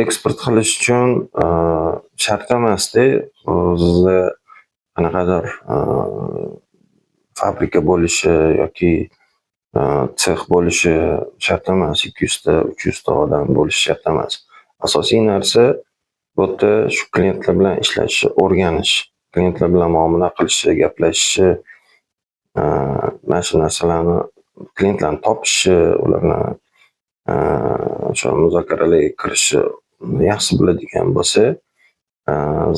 eksport qilish uchun shart emasda, o'zida qanaqadir fabrika bo'lishi yoki sex bo'lishi shart emas, 200 ta, 300 ta odam bo'lishi shart emas. Asosiy narsa bu yerda shu klientlar bilan ishlashni o'rganish, klientlar bilan muomala qilishi, gaplashishi, mana shu narsalarni klientlarni topishi, ularni o'sha muzokaralarga kirishi yaxshi biladigan bo'lsa,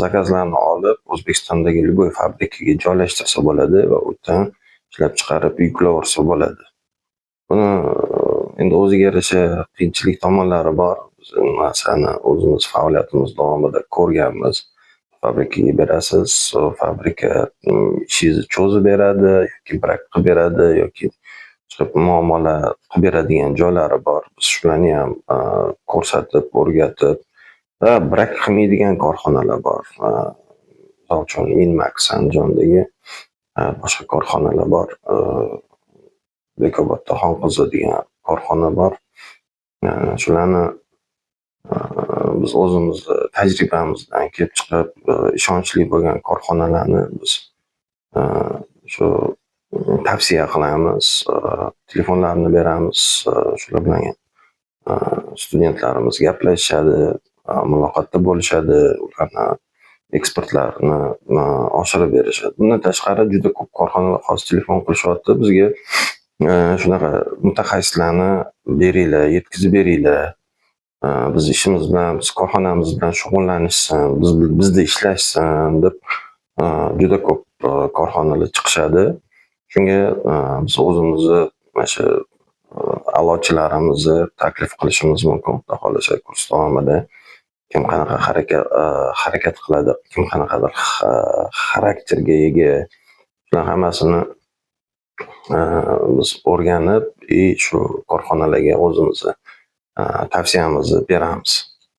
zakazlarni olib O'zbekistondagi любой fabrikaga joylashtirsa bo'ladi va u yerdan ishlab chiqarib yuklaversa bo'ladi. Buni endi o'ziga yarasha qiyinchilik tomonlari bor. Biz narsani o'zimiz faoliyatimiz davomida ko'rganmiz. Fabrikaga berasiz, fabrika ishingizni cho'zib beradi yoki brak qilib beradi yoki chiqib muomala qilib beradigan joylari bor. Biz shularni ham ko'rsatib, o'rgatib va brak qilmaydigan korxonalar bor. Misol uchun Minmax Andijondagi boshqa korxonalar bor. Bekobodda Xonqo'zi degan korxona bor. Shularni biz o'zimiz tajribamizdan kelib chiqib, ishonchli bo'lgan korxonalarni biz shu tavsiya qilamiz, telefonlarini beramiz. Shular bilan studentlarimiz gaplashishadi, muloqotda bo'lishadi, ularni eksportlarini oshirib berishadi. Bundan tashqari juda ko'p korxonalar hozir telefon qilishyapti bizga. Shunaqa mutaxassislarni beringlar, yetkazib beringlar. Biz ishimiz bilan, biz korxonamiz bilan shug'ullanishsin, bizda ishlashsin deb juda ko'p korxonalar chiqishadi. Shunga biz o'zimizni mana shu a'lochilarimizni taklif qilishimiz mumkin, xudo xolasa kurs davomida. Kim qanaqa harakat qiladi, kim qanaqadir xarakterga ega, shular hammasini biz o'rganib, shu korxonalarga o'zimizni tavsiyamizni beramiz.